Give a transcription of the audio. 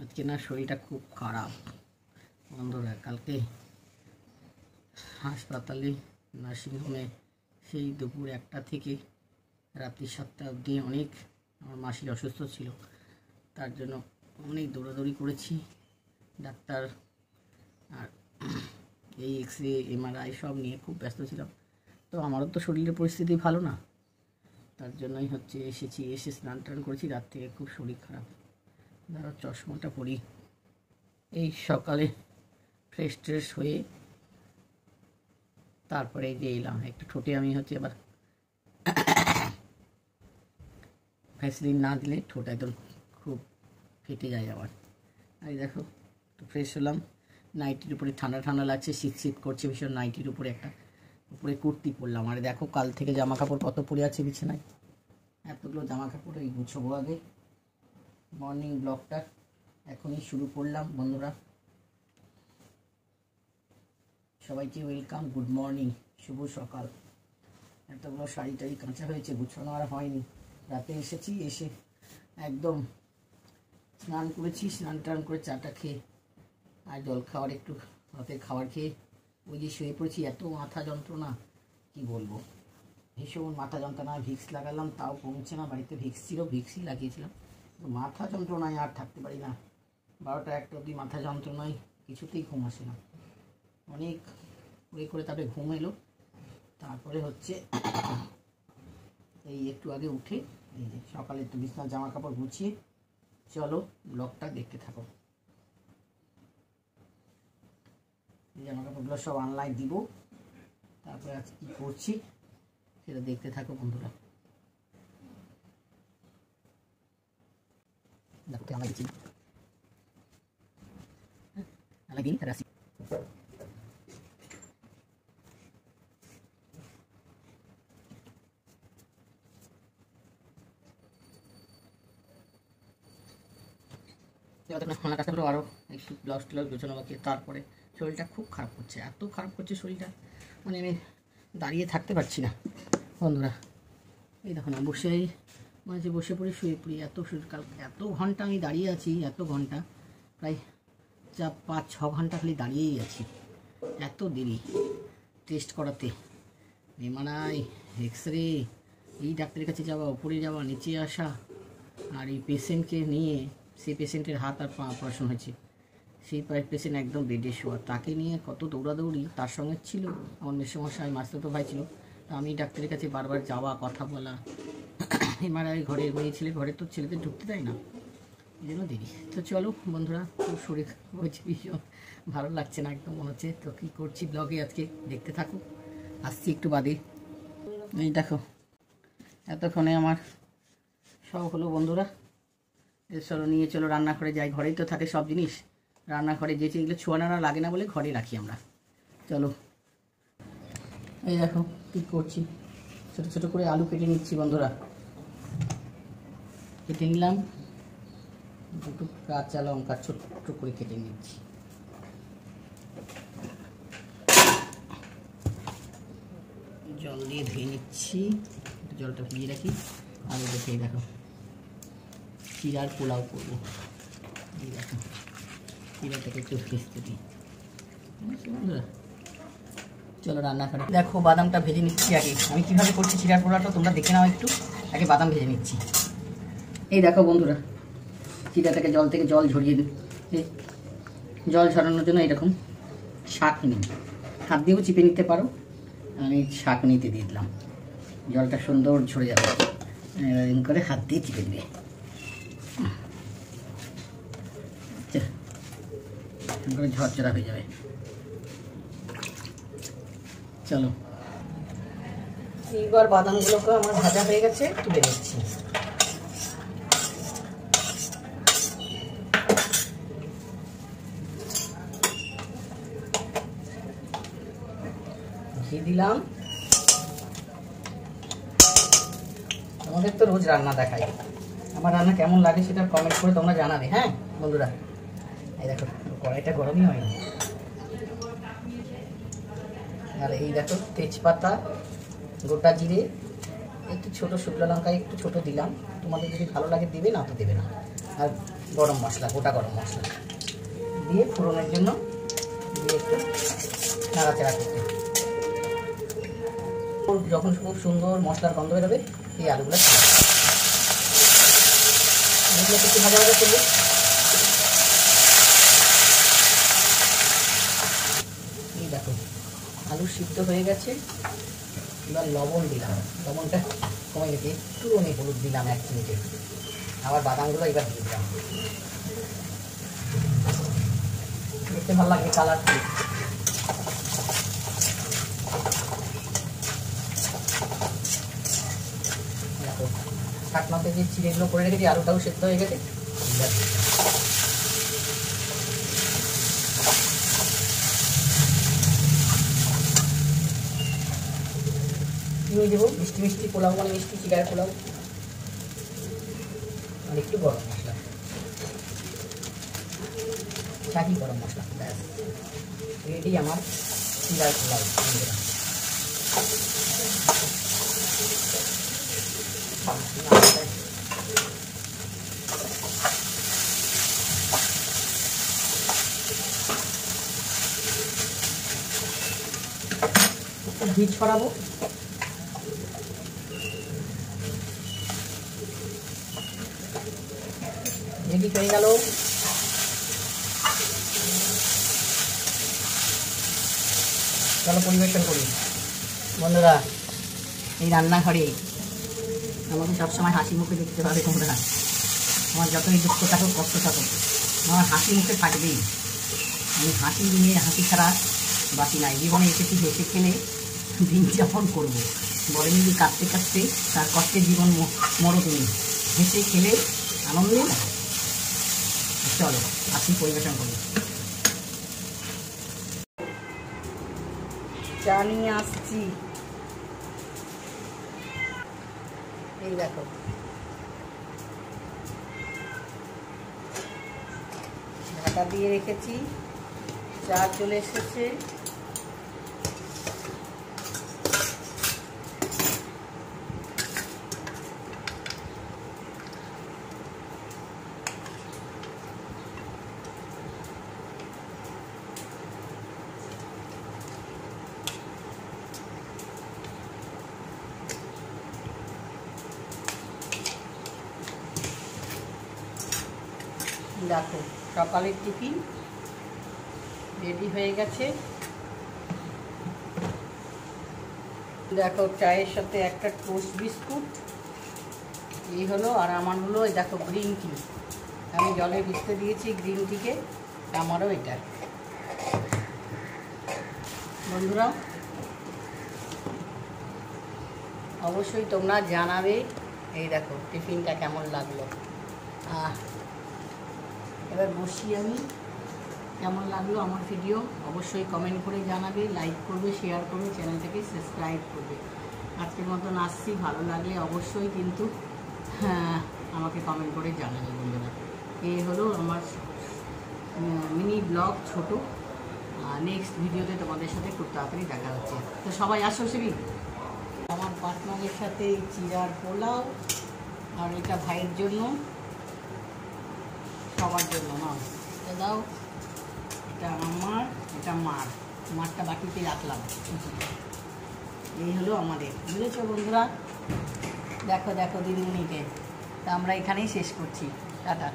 আজকে না শরীরটা খুব খারাপ বন্ধুরা। কালকে হাসপাতালে নার্সিংহোমে সেই দুপুর 1টা থেকে রাত্রি 7টা অবধি অনেক আমার মাসির অসুস্থ ছিল, তার জন্য অনেক দৌড়াদৌড়ি করেছি ডাক্তার, আর এই এক্সরে এমআরআই সব নিয়ে খুব ব্যস্ত ছিলাম। তো আমারও তো শরীরের পরিস্থিতি ভালো না, তার জন্যই এসে স্নান টান করেছি। রাত থেকে খুব শরীর খারাপ, ধরো চশমাটা পরি। এই সকালে ফ্রেশ ট্রেশ হয়ে তারপরে যে এলাম, একটু ঠোঁটে আমি আবার ভ্যাসলিন না দিলে ঠোঁট একদম খুব ফেটে যায় আবার। আর দেখো একটু ফ্রেশ হলাম, নাইটির উপরে ঠান্ডা ঠান্ডা লাগছে, শীত শীত করছে ভীষণ। নাইটির উপরে উপরে কুর্তি পরলাম। আর দেখো কাল থেকে জামা কাপড় কত পরে আছে বিছানায়, এতগুলো জামা কাপড় এই গুছবো আগে। মর্নিং ব্লগটা এখনই শুরু করলাম বন্ধুরা। সবাইকে ওয়েলকাম, গুড মর্নিং, শুভ সকাল। এতগুলো শাড়ি টাড়ি কাঁচা হয়েছে, গুছানো আর হয়নি। রাতে এসেছি, এসে একদম স্নান করেছি, স্নান টান করে চাটা খেয়ে আর জল খাওয়ার একটু রাতে খাবার খেয়ে ওই যে শুয়ে পড়েছি। এত মাথা যন্ত্রণা কি বলবো, ভীষণ মাথা যন্ত্রণা। ভিক্স লাগালাম তাও কমছে না, বাড়িতে ভিক্স ছিল, ভিক্সই লাগিয়েছিলাম। মাথা যন্ত্রণায় আর থাকতে পারি না, 12টা 1টা অবধি মাথা যন্ত্রণায় কিছুতেই ঘুম আসে না। অনেক করে তারপরে ঘুম এলো। তারপরে এই একটু আগে উঠে এই যে সকালে একটু বিছানার জামা কাপড় গুছিয়ে, চলো ব্লগটা দেখতে থাকো। এই জামা কাপড়গুলো সব অনলাইন দিব, তারপরে আজ কী করছি সেটা দেখতে থাকো বন্ধুরা। দেখো আমরা দিচ্ছি দিন রাশি খানা কাজটা আরও একটু ব্লাউজ ট্লাউজ গোছানো বাকি। তারপরে শরীরটা খুব খারাপ করছে, এত খারাপ করছে শরীরটা, মানে আমি দাঁড়িয়ে থাকতে পারছি না বন্ধুরা। এই দেখো না, বসে পড়ে শুয়ে পড়ি। কাল এত ঘন্টা আমি দাঁড়িয়ে আছি, এত ঘন্টা প্রায় 5-6 ঘন্টা খালি দাঁড়িয়েই আছি। এত দেরি টেস্ট করাতে, এমআরআই, এক্সরে, এই ডাক্তারের কাছে যাওয়া, উপরে যাওয়া, নিচে আসা, আর এই পেশেন্টকে নিয়ে, সেই পেশেন্টের হাত আর পা অপারেশন হয়েছে, সেই পেশেন্ট একদম বেডে শোয়া, তাকে নিয়ে কত দৌড়াদৌড়ি। তার সঙ্গে ছিল আমার মেসোমশাই, মাস্টারতো ভাই ছিল। তা আমি ডাক্তারের কাছে বারবার যাওয়া, কথা বলা, এমআরআই ঘরের মেয়ে ছেলে, ঘরে তো ছেলেদের ঢুকতে দেয় না, এই জন্য দেরি। তো চলো বন্ধুরা, খুব শরীর হয়েছে, ভীষণ ভালো লাগছে না একদম মনে হচ্ছে। তো কী করছি ব্লগে আজকে দেখতে থাকো, আসছি একটু বাদে। এই দেখো এতক্ষণে আমার সব হলো বন্ধুরা। চলো নিয়ে চলো রান্নাঘরে যাই, ঘরেই তো থাকে সব জিনিস। রান্নাঘরে যে যেগুলো ছোঁয়ানো লাগে না বলে ঘরে রাখি আমরা। চলো এই দেখো কী করছি, ছোটো ছোটো করে আলু কেটে নিচ্ছি বন্ধুরা। কেটে নিলাম, দুটো কাঁচা লঙ্কা ছোট্ট করে কেটে নিচ্ছি। জল দিয়ে ধুয়ে নিচ্ছি, জলটা ভিজিয়ে রাখি। আর দেখে দেখো চিড়ার পোলাও করবো। এই দেখো চিড়াটাকে একটু ভেজতে দিই বন্ধুরা। চলো রান্না করে দেখো, বাদামটা ভেজে নিচ্ছি আগে। আমি কীভাবে করছি চিড়ার পোলাওটা তোমরা দেখে নাও একটু। আগে বাদাম ভেজে নিচ্ছি। এই দেখো বন্ধুরা, চিড়াটাকে জল থেকে জল ঝরিয়ে দিই। জল ঝরানোর জন্য এরকম শাক নিই, হাত দিয়েও চিপে নিতে পারো। আমি শাক নিতে দিয়ে দিলাম, জলটা সুন্দর ঝরে যাবে। এরকম করে হাত দিয়ে চিপে দিবে, করে ঝরঝরা হয়ে যাবে। চলো এইবার বাদামগুলোকে আমার ভাজা হয়ে গেছে, তুলে নিচ্ছি। ঘি দিলাম। আমাদের তো রোজ রান্না দেখাই, আমার রান্না কেমন লাগে সেটা কমেন্ট করে তোমরা জানাবে, হ্যাঁ বন্ধুরা। এই দেখো কড়াইটা গরমই হয়নি। আর এই দেখো তেজপাতা, গোটা জিরে, একটু ছোটো শুকনো লঙ্কা একটু ছোটো দিলাম। তোমাদের যদি ভালো লাগে দেবে, না তো দেবে না। আর গরম মশলা, গোটা গরম মশলা দিয়ে ফোড়নের জন্য দিয়ে একটু নাড়াচাড়া করতে। যখন খুব সুন্দর মশলার গন্ধ বেরোবে এই আলুগুলো একটু ভাজা ভাজা করবে। এই দেখো আলু সিদ্ধ হয়ে গেছে। এবার লবণ দিলাম, লবণটা কমে গেছে, একটু হলুদ দিলাম 1 চিমটে, আবার বাদামগুলো এবার দিয়ে দিলাম। দেখতে ভালো লাগে কালার। দেখো ঢাকনাতে যে চিড়েগুলো করে রেখেছি আলুটাও সেদ্ধ হয়ে গেছে। চিনি দেবো, মিষ্টি মিষ্টি পোলাও মানে মিষ্টি চিড়ার পোলাও, আর একটু গরম মশলা, শাহি গরম মশলা। ব্যাস রেডি আমার চিড়ার পোলাও। ঘি ছড়াবো, রেডি হয়ে গেল। চলো পরিবেশন করি। বন্ধুরা এই রান্নাঘরে আমাকে সবসময় হাসি মুখে দেখতে পাবে তোমরা। আমার যতই দুঃখ থাকুক কষ্ট থাকুক আমার হাসি মুখে থাকবেই। আমি হাসি নিয়ে হাসি ছাড়া বাঁচি নাই। জীবনে এসেছি হেসে খেলে দিন যাপন করবো। বলেনি যে কাঁদতে কাঁদতে তার কষ্টের জীবন মরো তুমি, হেসে খেলে আনন্দে না। চলো আসি পরিবেশন করি। চা নিয়ে আসছি। এই দেখো ঢাকা দিয়ে রেখেছি, চা চলে এসেছে। দেখো সকালের টিফিন রেডি হয়ে গেছে। দেখো চায়ের সাথে একটা টোস্ট বিস্কুট এই হলো, আর আমার হলো এই দেখো গ্রিন টি। আমি জলে ভিজতে দিয়েছি গ্রিন টিকে, আমারও এটা। বন্ধুরা অবশ্যই তোমরা জানাবে এই দেখো টিফিনটা কেমন লাগলো। এবার বসি আমি, কেমন লাগলো আমার ভিডিও অবশ্যই কমেন্ট করে জানাবে, লাইক করবে, শেয়ার করবে, চ্যানেলটাকে সাবস্ক্রাইব করবে। আজকের মতন আসছি, ভালো লাগলে অবশ্যই কিন্তু আমাকে কমেন্ট করে জানাবে বন্ধুরা। এই হলো আমার মিনি ব্লগ ছোট। নেক্সট ভিডিওতে তোমাদের সাথে খুব তাড়াতাড়ি দেখা হচ্ছে। তো সবাই আসো সেবি। আমার পার্টনারের সাথে চিড়ার পোলাও, আর এটা ভাইয়ের জন্য, সবার জন্য না এটা দাও। এটা আমার, এটা মার, মারটা বাটিতে রাখলাম। এই হলো আমাদের, বুঝেছো বন্ধুরা। দেখো দেখো দিদিমণিকে। তা আমরা এখানেই শেষ করছি, টাটা।